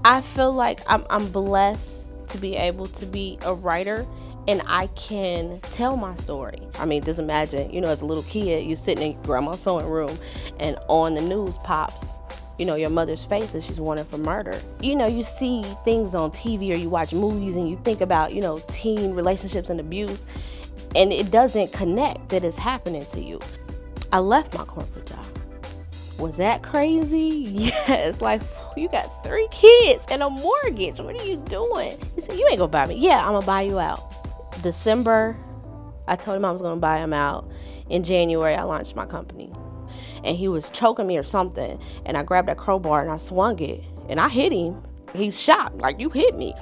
I feel like I'm blessed to be able to be a writer, and I can tell my story. I mean, just imagine, as a little kid, you sitting in your grandma's sewing room and on the news pops, your mother's face and she's wanted for murder. You see things on TV or you watch movies and you think about, teen relationships and abuse, and it doesn't connect that it's happening to you. I left my corporate job. Was that crazy? Yes, like, you got 3 kids and a mortgage. What are you doing? He said, you ain't gonna buy me. Yeah, I'm gonna buy you out. December, I told him I was gonna buy him out. In January, I launched my company. And he was choking me or something. And I grabbed that crowbar and I swung it. And I hit him. He's shocked, like, you hit me.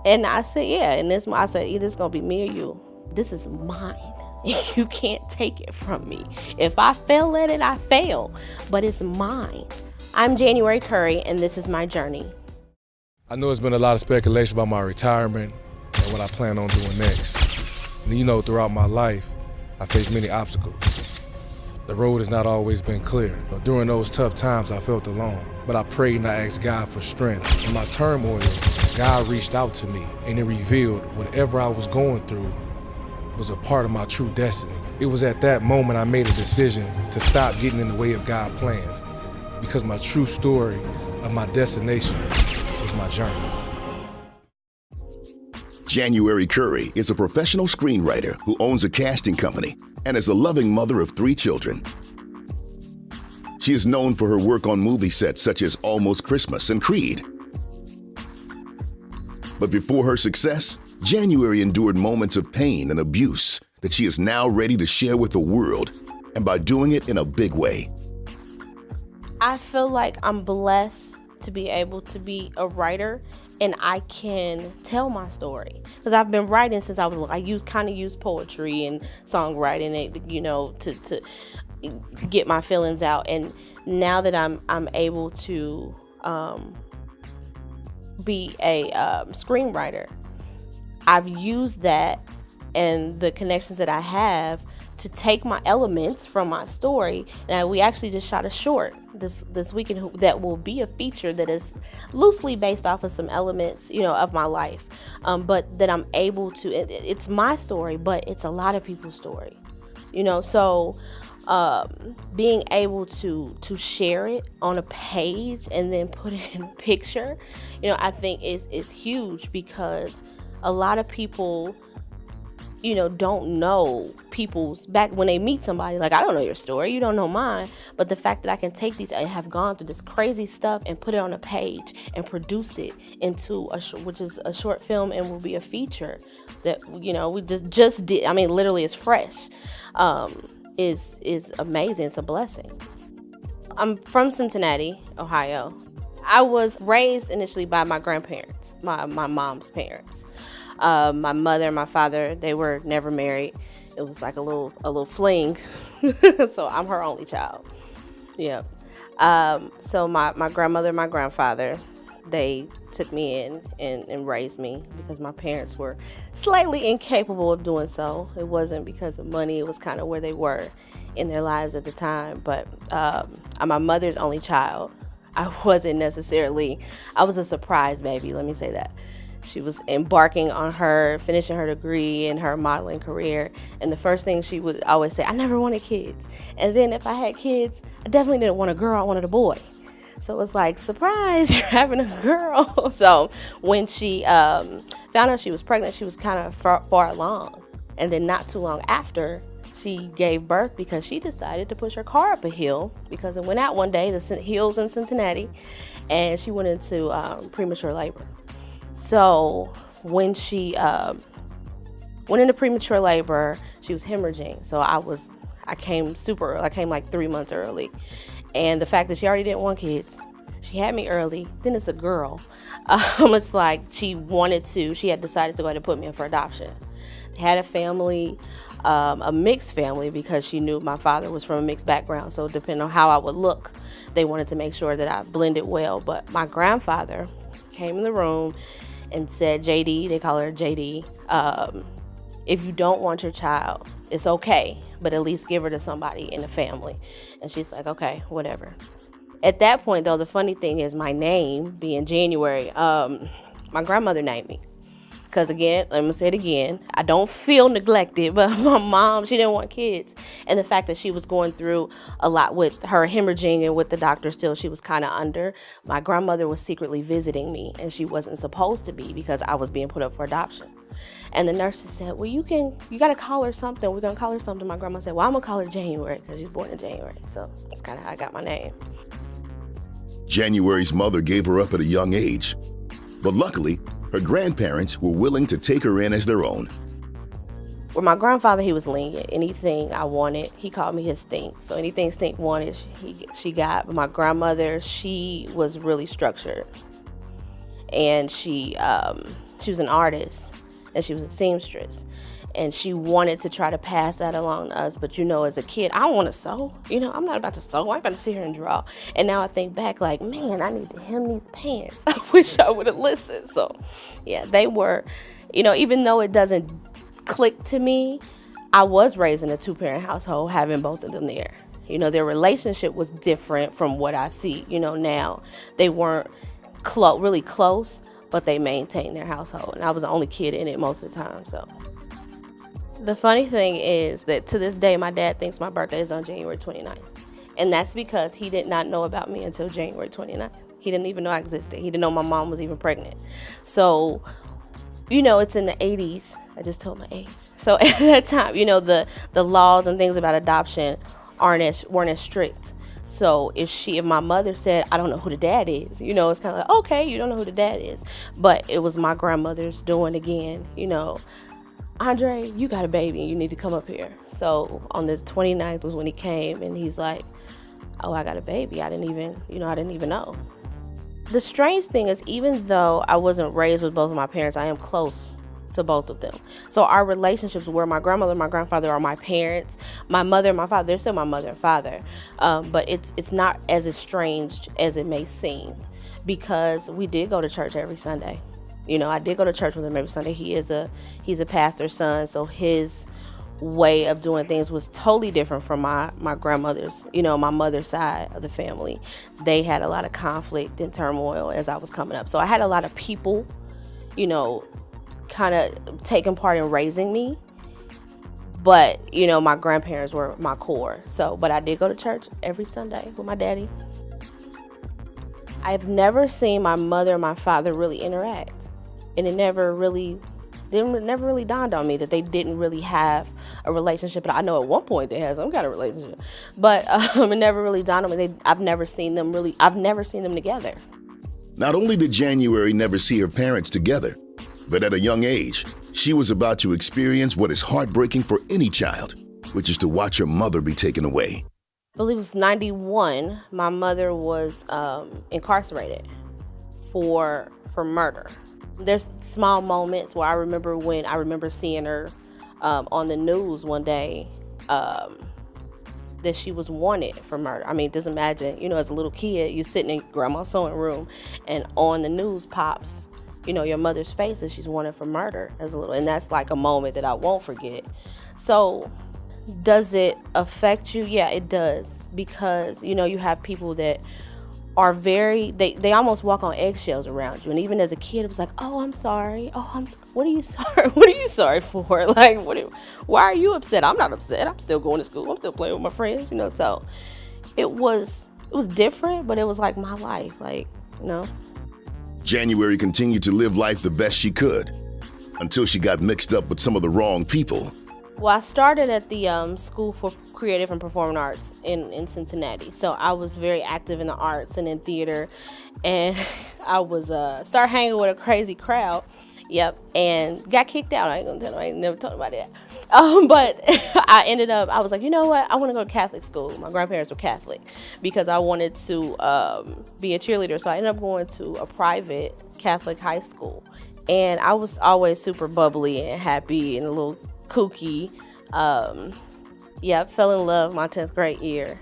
And I said, yeah. And I said, either it's gonna be me or you. This is mine. You can't take it from me. If I fail at it, I fail. But it's mine. I'm January Curry, and this is my journey. I know there's been a lot of speculation about my retirement and what I plan on doing next. And throughout my life, I faced many obstacles. The road has not always been clear. During those tough times, I felt alone. But I prayed and I asked God for strength. In my turmoil, God reached out to me, and it revealed whatever I was going through was a part of my true destiny. It was at that moment I made a decision to stop getting in the way of God's plans, because my true story of my destination was my journey. January Curry is a professional screenwriter who owns a casting company and is a loving mother of 3 children. She is known for her work on movie sets such as Almost Christmas and Creed. But before her success, January endured moments of pain and abuse that she is now ready to share with the world, and by doing it in a big way. I feel like I'm blessed to be able to be a writer, and I can tell my story. Because I've been writing since I was little. I use poetry and songwriting, to get my feelings out. And now that I'm able to be a screenwriter, I've used that and the connections that I have to take my elements from my story. And we actually just shot a short this weekend that will be a feature that is loosely based off of some elements, of my life. But that I'm able to, it's my story, but it's a lot of people's story, so being able to share it on a page and then put it in a picture, I think is huge, because a lot of people, don't know people's back when they meet somebody. Like, I don't know your story, you don't know mine, but the fact that I can take these, I have gone through this crazy stuff and put it on a page and produce it into which is a short film and will be a feature that, we just did. I mean, literally it's fresh, is amazing. It's a blessing. I'm from Cincinnati, Ohio. I was raised initially by my grandparents, my mom's parents. My mother and my father, they were never married. It was like a little fling. So I'm her only child. Yeah. So my grandmother and my grandfather, they took me in and raised me, because my parents were slightly incapable of doing so. It wasn't because of money. It was kind of where they were in their lives at the time. But I'm my mother's only child. I was a surprise baby, let me say that. She was embarking on finishing her degree in her modeling career. And the first thing she would always say, I never wanted kids. And then if I had kids, I definitely didn't want a girl, I wanted a boy. So it was like, surprise, you're having a girl. So when she found out she was pregnant, she was kind of far along. And then not too long after, she gave birth, because she decided to push her car up a hill, because it went out one day, the hills in Cincinnati, and she went into premature labor. So when she went into premature labor, she was hemorrhaging. So I came super early. I came like 3 months early. And the fact that she already didn't want kids, she had me early. Then it's a girl. It's like she had decided to go ahead and put me in for adoption. Had a family, a mixed family, because she knew my father was from a mixed background. So depending on how I would look, they wanted to make sure that I blended well. But my grandfather came in the room and said, JD, they call her JD, if you don't want your child, it's okay, but at least give her to somebody in the family. And she's like, okay, whatever. At that point, though, the funny thing is my name being January, my grandmother named me. Because again, let me say it again, I don't feel neglected, but my mom, she didn't want kids. And the fact that she was going through a lot with her hemorrhaging and with the doctor still, she was kind of under. My grandmother was secretly visiting me, and she wasn't supposed to be because I was being put up for adoption. And the nurses said, well, you got to call her something. We're going to call her something. My grandma said, well, I'm going to call her January because she's born in January. So that's kind of how I got my name. January's mother gave her up at a young age, but luckily, her grandparents were willing to take her in as their own. With my grandfather, he was lenient. Anything I wanted, he called me his Stink. So anything Stink wanted, she got. But my grandmother, she was really structured. And she was an artist, and she was a seamstress. And she wanted to try to pass that along to us. But, you know, as a kid, I don't want to sew. You know, I'm not about to sew. I'm about to sit here and draw. And now I think back like, man, I need to hem these pants. I wish I would have listened. So, yeah, they were, you know, even though it doesn't click to me, I was raised in a two-parent household, having both of them there. You know, their relationship was different from what I see, you know, now. They weren't really close, but they maintained their household. And I was the only kid in it most of the time, so. The funny thing is that to this day, my dad thinks my birthday is on January 29th. And that's because he did not know about me until January 29th. He didn't even know I existed. He didn't know my mom was even pregnant. So, you know, it's in the 80s. I just told my age. So at that time, you know, the laws and things about adoption weren't as strict. So if my mother said, I don't know who the dad is, you know, it's kind of like, okay, you don't know who the dad is. But it was my grandmother's doing again, you know. Andre, you got a baby and you need to come up here. So on the 29th was when he came, and he's like, oh, I got a baby. I didn't even know. The strange thing is, even though I wasn't raised with both of my parents, I am close to both of them. So our relationships were my grandmother and my grandfather are my parents. My mother and my father, they're still my mother and father. But it's not as estranged as it may seem, because we did go to church every Sunday. You know, I did go to church with him every Sunday. He's a pastor's son, so his way of doing things was totally different from my grandmother's, you know, my mother's side of the family. They had a lot of conflict and turmoil as I was coming up. So I had a lot of people, you know, kind of taking part in raising me. But, you know, my grandparents were my core. So, but I did go to church every Sunday with my daddy. I've never seen my mother and my father really interact. And it never really dawned on me that they didn't really have a relationship. But I know at one point they had some kind of relationship. But it never really dawned on me. I've never seen them together. Not only did January never see her parents together, but at a young age, she was about to experience what is heartbreaking for any child, which is to watch her mother be taken away. I believe it was 91. My mother was incarcerated for murder. There's small moments where I remember seeing her on the news one day that she was wanted for murder. I mean, just imagine, you know, as a little kid, you sitting in grandma's sewing room, and on the news pops, you know, your mother's face that she's wanted for murder as a little, and that's like a moment that I won't forget. So, does it affect you? Yeah, it does, because, you know, you have people that are they almost walk on eggshells around you. And even as a kid, it was like, oh, I'm sorry. Oh, what are you sorry? What are you sorry for? Like, why are you upset? I'm not upset. I'm still going to school. I'm still playing with my friends, you know. So it was different, but it was like my life, like, you know. January continued to live life the best she could until she got mixed up with some of the wrong people. Well, I started at the School for Creative and Performing Arts in Cincinnati. So I was very active in the arts and in theater. And I was started hanging with a crazy crowd. Yep. And got kicked out. I ain't gonna tell them. I ain't never told nobody that. But I was like, you know what? I want to go to Catholic school. My grandparents were Catholic, because I wanted to be a cheerleader. So I ended up going to a private Catholic high school. And I was always super bubbly and happy and a little kooky. Fell in love my 10th grade year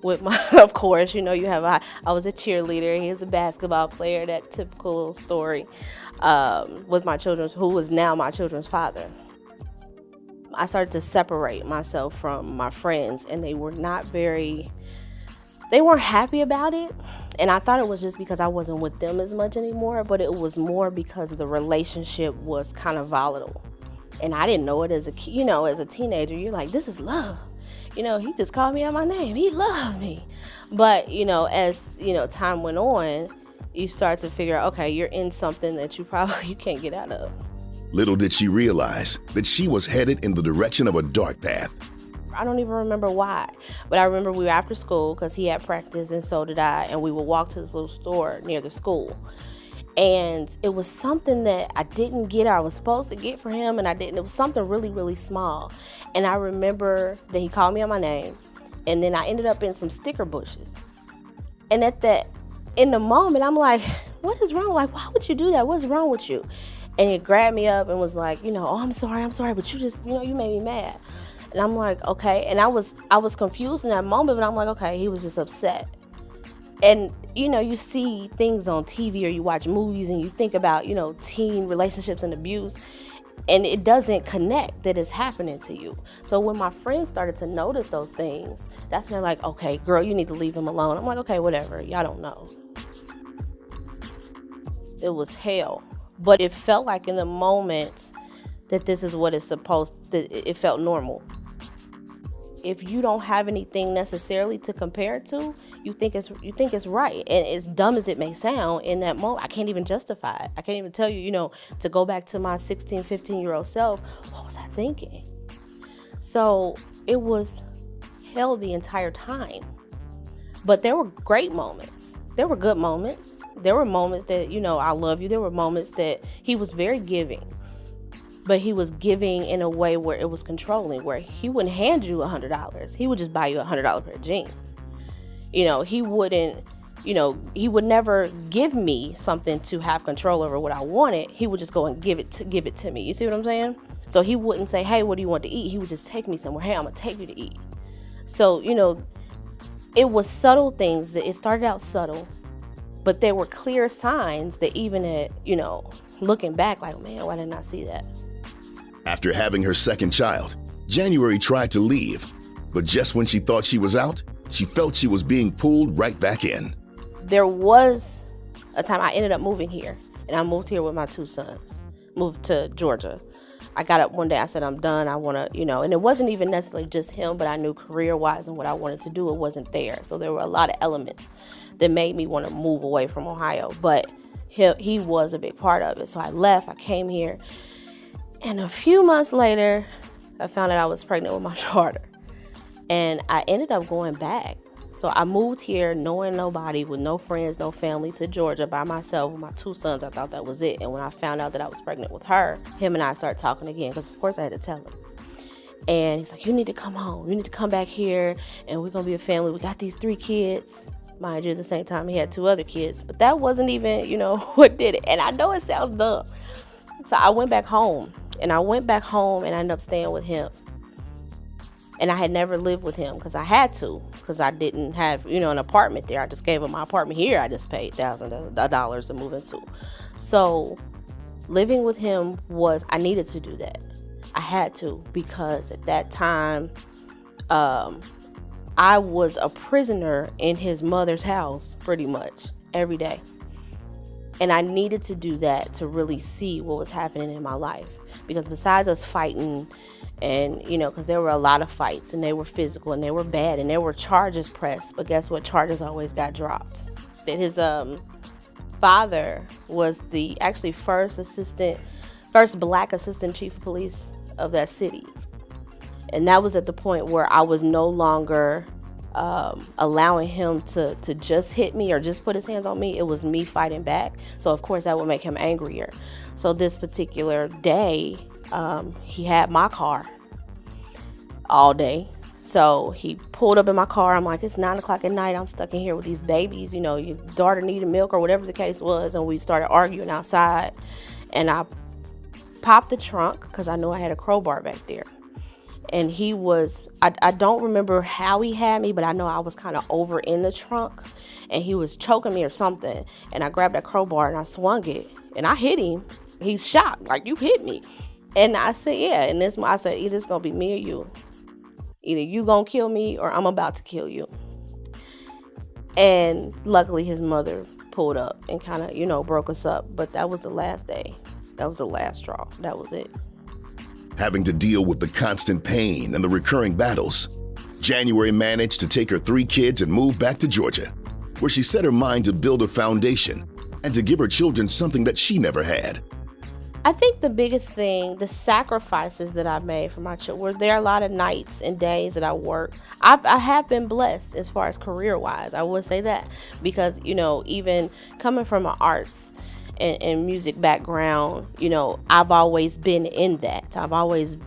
with of course, you know, I was a cheerleader. He was a basketball player, that typical little story, with who was now my children's father. I started to separate myself from my friends, and they were not very They weren't happy about it. And I thought it was just because I wasn't with them as much anymore, but it was more because the relationship was kind of volatile. And I didn't know it as a teenager. You're like, this is love. He just called me out my name. He loved me. But, as, time went on, you start to figure out, okay, you're in something that you can't get out of. Little did she realize that she was headed in the direction of a dark path. I don't even remember why, but I remember we were after school because he had practice and so did I, and we would walk to this little store near the school. And it was something that I didn't get, or I was supposed to get for him, and I didn't. It was something really, really small. And I remember that he called me on my name, and then I ended up in some sticker bushes. And in the moment, I'm like, what is wrong? Like, why would you do that? What's wrong with you? And he grabbed me up and was like, oh, I'm sorry, but you just, you made me mad. And I'm like, okay. And I was confused in that moment, but I'm like, okay, he was just upset. And, you see things on TV or you watch movies and you think about, teen relationships and abuse, and it doesn't connect that it's happening to you. So when my friends started to notice those things, that's when they're like, okay, girl, you need to leave him alone. I'm like, okay, whatever. Y'all don't know. It was hell. But it felt like in the moment that this is what it's it felt normal. If you don't have anything necessarily to compare it to, you think it's right. And as dumb as it may sound in that moment, I can't even justify it. I can't even tell you, to go back to my 16, 15-year-old self, what was I thinking? So it was hell the entire time. But there were great moments. There were good moments. There were moments that, I love you. There were moments that he was very giving. But he was giving in a way where it was controlling, where he wouldn't hand you $100. He would just buy you a $100 pair of jeans. He wouldn't, he would never give me something to have control over what I wanted. He would just go and give it to me. You see what I'm saying? So he wouldn't say, hey, what do you want to eat? He would just take me somewhere. Hey, I'm going to take you to eat. So, it was subtle things that it started out subtle, but there were clear signs that even at, looking back, like, man, why didn't I see that? After having her second child, January tried to leave, but just when she thought she was out, she felt she was being pulled right back in. There was a time I ended up moving here, and I moved here with my 2 sons, moved to Georgia. I got up one day, I said, I'm done. I want to, and it wasn't even necessarily just him, but I knew career-wise and what I wanted to do, it wasn't there. So there were a lot of elements that made me want to move away from Ohio, but he was a big part of it. So I left, I came here, and a few months later, I found out I was pregnant with my daughter, and I ended up going back. So I moved here knowing nobody, with no friends, no family, to Georgia by myself with my 2 sons. I thought that was it. And when I found out that I was pregnant with her, him and I started talking again, because of course I had to tell him. And he's like, you need to come home. You need to come back here, and we're going to be a family. We got these 3 kids. Mind you, at the same time, he had 2 other kids. But that wasn't even, what did it. And I know it sounds dumb. So I went back home. And I ended up staying with him. And I had never lived with him because I had to, because I didn't have, an apartment there. I just gave him my apartment here. I just paid $1,000 to move into. So living with him I needed to do that. I had to, because at that time, I was a prisoner in his mother's house pretty much every day. And I needed to do that to really see what was happening in my life. Because besides us fighting, and, because there were a lot of fights, and they were physical, and they were bad, and there were charges pressed. But guess what? Charges always got dropped. That his father was the actually first Black assistant chief of police of that city. And that was at the point where I was no longer allowing him to just hit me or just put his hands on me. It was me fighting back. So of course that would make him angrier. So this particular day, he had my car all day. So he pulled up in my car. I'm like, it's 9:00 at night. I'm stuck in here with these babies. Your daughter needed milk or whatever the case was. And we started arguing outside. And I popped the trunk because I knew I had a crowbar back there. And he was, I don't remember how he had me, but I know I was kind of over in the trunk. And he was choking me or something. And I grabbed that crowbar and I swung it. And I hit him. He's shocked, like, you hit me. And I said, yeah. And I said, either it's going to be me or you. Either you going to kill me or I'm about to kill you. And luckily his mother pulled up and kind of, broke us up. But that was the last day. That was the last straw. That was it. Having to deal with the constant pain and the recurring battles, January managed to take her 3 kids and move back to Georgia, where she set her mind to build a foundation and to give her children something that she never had. I think the biggest thing, the sacrifices that I made for my children, there are a lot of nights and days that I work. I have been blessed as far as career-wise. I would say that because, even coming from an arts and music background, I've always been in that. I've always,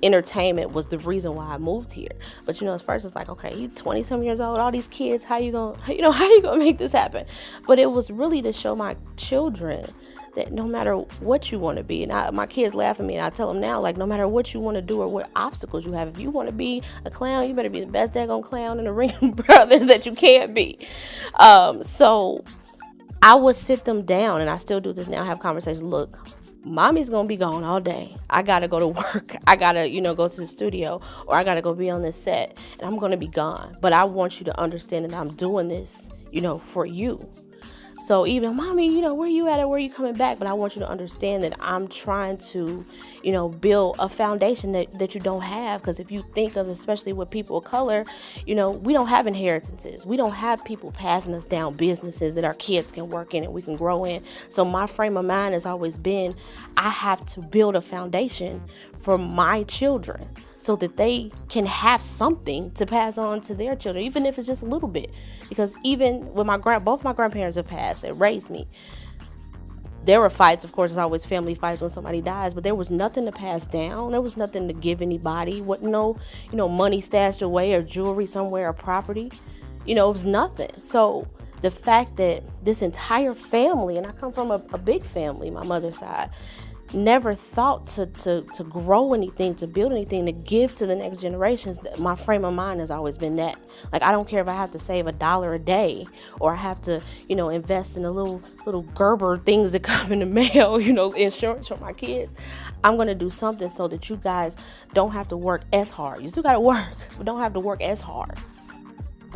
entertainment was the reason why I moved here. But, at first it's like, okay, you 20-some years old, all these kids, how you gonna make this happen? But it was really to show my children that no matter what you want to be, and my kids laugh at me, and I tell them now, like, no matter what you want to do or what obstacles you have, if you want to be a clown, you better be the best daggone clown in the ring, brothers, that you can be. So I would sit them down, and I still do this now, have conversations. Look, mommy's gonna be gone all day. I gotta go to work. I gotta, go to the studio, or I gotta go be on this set, and I'm gonna be gone. But I want you to understand that I'm doing this, for you. So even, mommy, where you at, or where you coming back? But I want you to understand that I'm trying to, build a foundation that you don't have. Because if you think of, especially with people of color, we don't have inheritances. We don't have people passing us down businesses that our kids can work in and we can grow in. So my frame of mind has always been, I have to build a foundation for my children, so that they can have something to pass on to their children, even if it's just a little bit. Because even with both my grandparents have passed, that raised me. There were fights, of course, there's always family fights when somebody dies, but there was nothing to pass down. There was nothing to give anybody. What money stashed away or jewelry somewhere or property. It was nothing. So the fact that this entire family, and I come from a big family, my mother's side, never thought to grow anything, to build anything, to give to the next generations. My frame of mind has always been that. Like, I don't care if I have to save $1 a day, or I have to, invest in the little Gerber things that come in the mail, insurance for my kids. I'm going to do something so that you guys don't have to work as hard. You still got to work, but don't have to work as hard.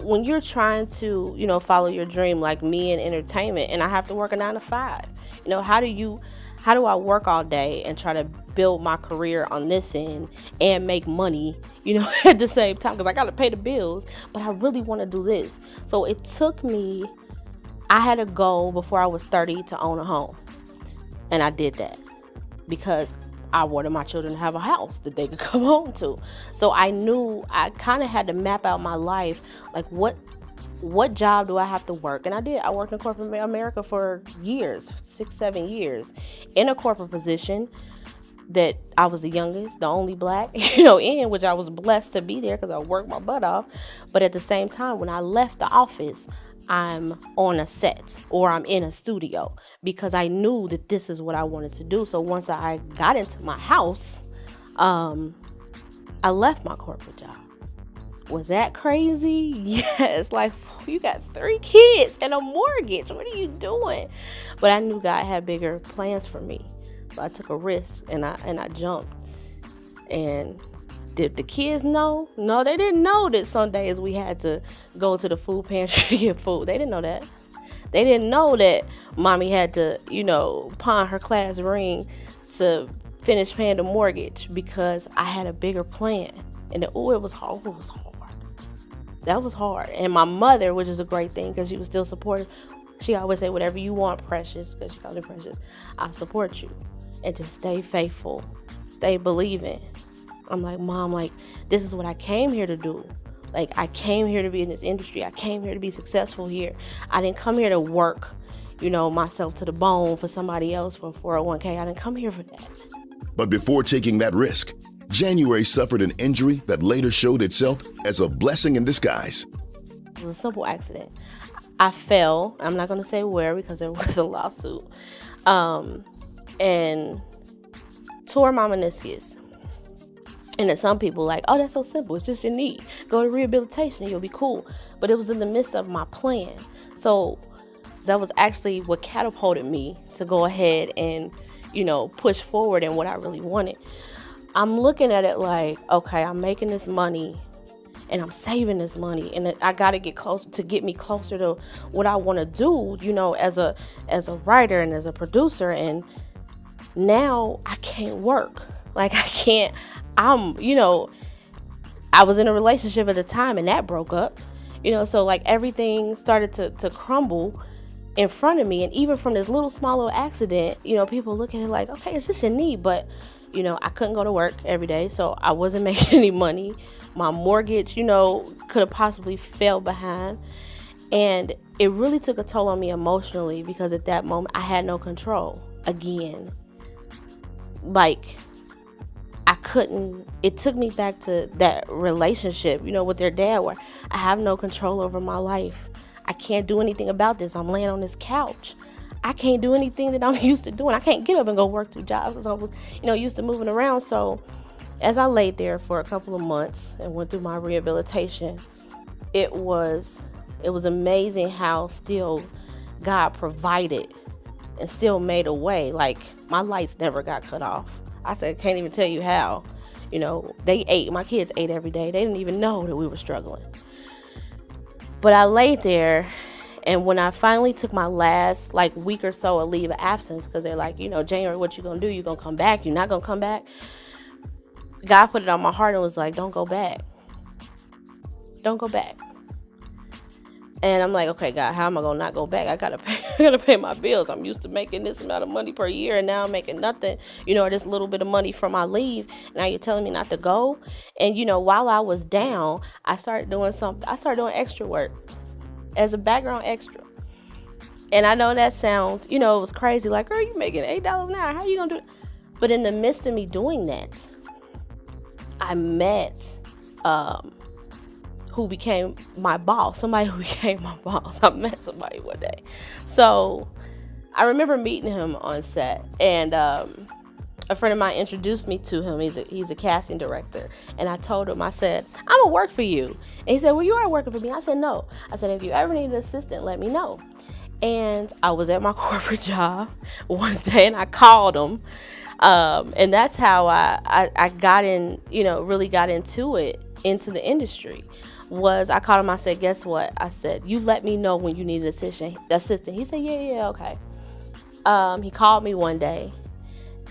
When you're trying to, follow your dream, like me in entertainment, and I have to work a 9 to 5, how do I work all day and try to build my career on this end and make money, at the same time? Because I got to pay the bills, but I really want to do this. So it took me, I had a goal before I was 30 to own a home. And I did that because I wanted my children to have a house that they could come home to. So I knew I kind of had to map out my life, like what job do I have to work? And I did. I worked in corporate America for years, 6-7 years, in a corporate position that I was the youngest, the only black, in, which I was blessed to be there because I worked my butt off. But at the same time, when I left the office, I'm on a set or I'm in a studio because I knew that this is what I wanted to do. So once I got into my house, I left my corporate job. Was that crazy? Yes. Like, you got 3 kids and a mortgage. What are you doing? But I knew God had bigger plans for me. So I took a risk and I jumped. And did the kids know? No, they didn't know that some days we had to go to the food pantry to get food. They didn't know that. They didn't know that mommy had to, pawn her class ring to finish paying the mortgage because I had a bigger plan. And it was hard. It was hard. That was hard. And my mother, which is a great thing because she was still supportive, she always say, whatever you want, Precious, because she called her Precious, I'll support you. And just stay faithful. Stay believing. I'm like, Mom, like, this is what I came here to do. Like, I came here to be in this industry. I came here to be successful here. I didn't come here to work, myself to the bone for somebody else for 401k. I didn't come here for that. But before taking that risk, January suffered an injury that later showed itself as a blessing in disguise. It was a simple accident. I fell. I'm not going to say where because there was a lawsuit. And tore my meniscus. And then some people like, oh, that's so simple. It's just your knee. Go to rehabilitation and you'll be cool. But it was in the midst of my plan. So that was actually what catapulted me to go ahead and, push forward in what I really wanted. I'm looking at it like, okay, I'm making this money and I'm saving this money, and I got to get close to get me closer to what I want to do, as a writer and as a producer. And now I can't work. Like, I can't. I was in a relationship at the time, and that broke up. So like everything started to crumble in front of me. And even from this small little accident, people look at it like, okay, it's just your knee. But I couldn't go to work every day, so I wasn't making any money. My mortgage, could have possibly fell behind. And it really took a toll on me emotionally, because at that moment I had no control again. Like, I couldn't, it took me back to that relationship, with their dad, where I have no control over my life. I can't do anything about this. I'm laying on this couch. I can't do anything that I'm used to doing. I can't get up and go work 2 jobs, because I was, used to moving around. So as I laid there for a couple of months and went through my rehabilitation, it was amazing how still God provided and still made a way. Like, my lights never got cut off. I said, can't even tell you how. They ate. My kids ate every day. They didn't even know that we were struggling. But I laid there, and when I finally took my last week or so of leave of absence, because they're like, January, what you gonna do? You gonna come back? You not gonna come back? God put it on my heart and was like, don't go back. Don't go back. And I'm like, okay, God, how am I gonna not go back? I gotta pay my bills. I'm used to making this amount of money per year, and now I'm making nothing, or this little bit of money from my leave. Now you're telling me not to go. And while I was down, I started doing something. I started doing extra work as a background extra. And I know that sounds, it was crazy. Like, girl, you making $8 an hour. How are you gonna do it? But in the midst of me doing that, I met who became my boss, somebody who became my boss. I met somebody one day. So I remember meeting him on set, and a friend of mine introduced me to him. He's a casting director. And I told him, I said, I'm gonna work for you. And he said, well, you are working for me. I said, no. I said, if you ever need an assistant, let me know. And I was at my corporate job one day, and I called him. And that's how I got in, really got into the industry. I called him. I said, guess what? I said, you let me know when you need an assistant. He said, yeah, okay. He called me one day.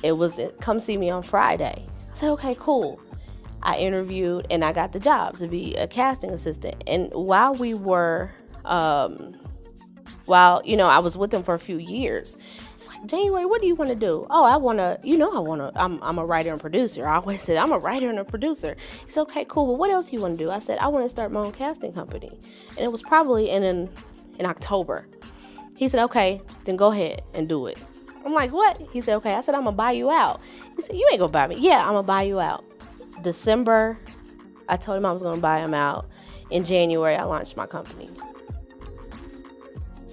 It was, come see me on Friday. I said, okay, cool. I interviewed, and I got the job to be a casting assistant. And while we were, I was with him for a few years, it's like, January, what do you want to do? Oh, I'm a writer and producer. I always said, I'm a writer and a producer. He said, okay, cool. But what else you want to do? I said, I want to start my own casting company. And it was probably in October. He said, okay, then go ahead and do it. I'm like, what? He said, okay. I said, I'm going to buy you out. He said, you ain't going to buy me. Yeah, I'm going to buy you out. December, I told him I was going to buy him out. In January, I launched my company.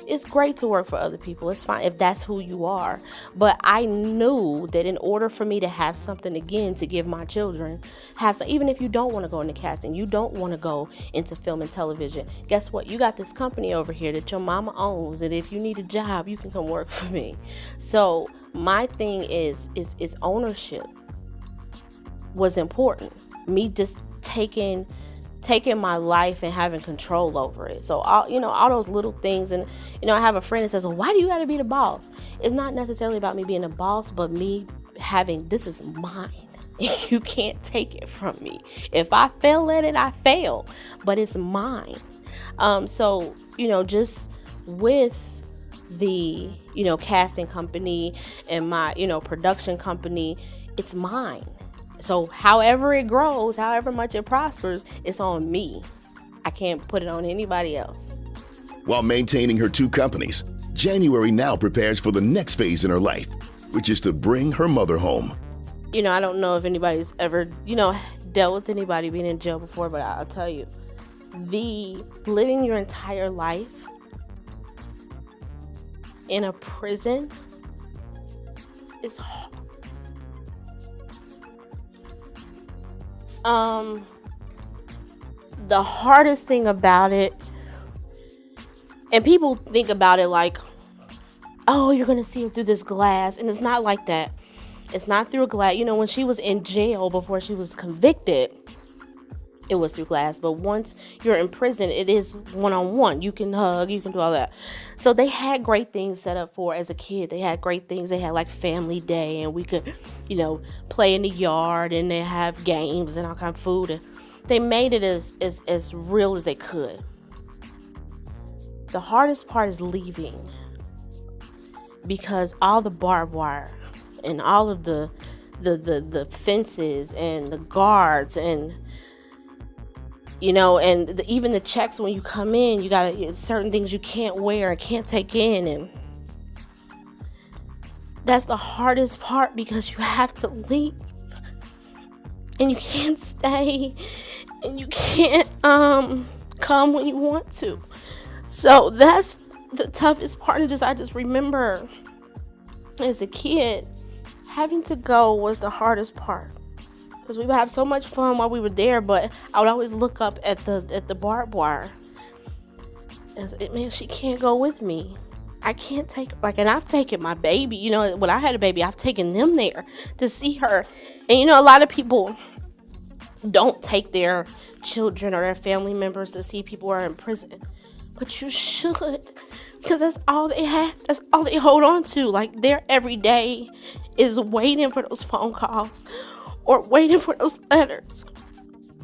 It's great to work for other people. It's fine if that's who you are. But I knew that in order for me to have something again to give my children, even if you don't want to go into casting, you don't want to go into film and television, guess what? You got this company over here that your mama owns, and if you need a job, you can come work for me. So my thing is ownership was important. Me just taking my life and having control over it. So all those little things. And I have a friend that says, well, why do you got to be the boss? It's not necessarily about me being a boss, but me having, this is mine. You can't take it from me. If I fail at it, I fail, but it's mine. So just with the casting company and my production company, it's mine. So however it grows, however much it prospers, it's on me. I can't put it on anybody else. While maintaining her 2 companies, January now prepares for the next phase in her life, which is to bring her mother home. I don't know if anybody's ever, dealt with anybody being in jail before, but I'll tell you, living your entire life in a prison is hard. The hardest thing about it, and people think about it like, oh, you're gonna see her through this glass, and it's not like that. It's not through a glass. When she was in jail before she was convicted, it was through glass. But once you're in prison, it is one-on-one. You can hug, you can do all that. So they had great things set up for as a kid. They had great things. They had like family day, and we could, play in the yard, and they have games and all kind of food. And they made it as real as they could. The hardest part is leaving, because all the barbed wire and all of the fences and the guards and even the checks when you come in, you got certain things you can't wear and can't take in, and that's the hardest part, because you have to leave and you can't stay and you can't come when you want to. So that's the toughest part. And I just remember as a kid, having to go was the hardest part, because we would have so much fun while we were there, but I would always look up at the barbed wire and say, man, she can't go with me. I can't take, and I've taken my baby, when I had a baby, I've taken them there to see her. And a lot of people don't take their children or their family members to see people who are in prison, but you should, because that's all they have. That's all they hold on to. Like, their every day is waiting for those phone calls or waiting for those letters.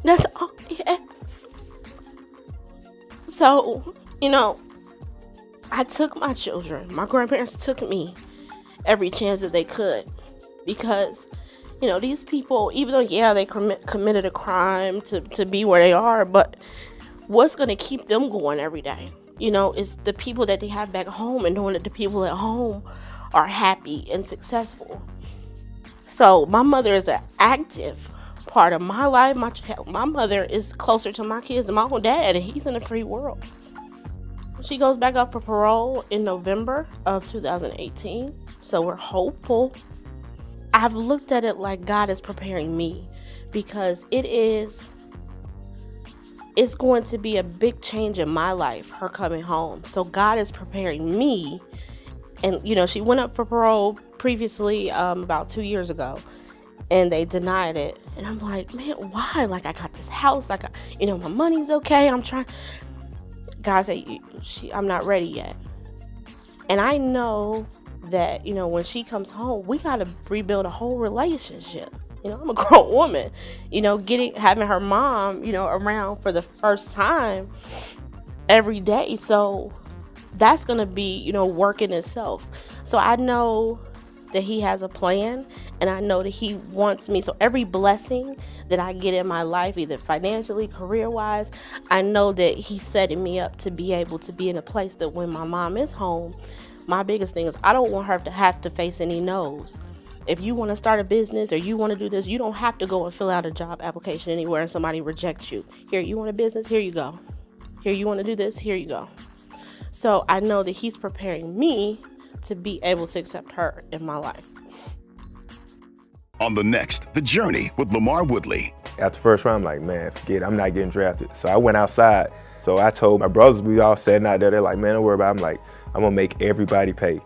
That's all they have. So, I took my children. My grandparents took me every chance that they could, because, these people, even though, they committed a crime to be where they are, but what's going to keep them going every day? It's the people that they have back home, and knowing that the people at home are happy and successful. So my mother is an active part of my life. My mother is closer to my kids than my own dad, and he's in a free world. She goes back up for parole in November of 2018. So we're hopeful. I've looked at it like God is preparing me, because it's going to be a big change in my life, her coming home. So God is preparing me. And, she went up for parole previously, about 2 years ago, and they denied it. And I'm like, man, why? Like, I got this house. I got, my money's okay. I'm trying. God said, I'm not ready yet. And I know that, when she comes home, we got to rebuild a whole relationship. I'm a grown woman, having her mom, around for the first time every day. So that's going to be, work in itself. So I know that he has a plan, and I know that he wants me. So every blessing that I get in my life, either financially, career-wise, I know that he's setting me up to be able to be in a place that when my mom is home, my biggest thing is I don't want her to have to face any no's. If you want to start a business or you want to do this, you don't have to go and fill out a job application anywhere and somebody rejects you. Here, you want a business? Here you go. Here, you want to do this? Here you go. So I know that he's preparing me to be able to accept her in my life. On the next, The Journey with LaMarr Woodley. After the first round, I'm like, man, forget it, I'm not getting drafted. So I went outside. So I told my brothers, we all sitting out there, they're like, man, don't worry about it. I'm like, I'm gonna make everybody pay.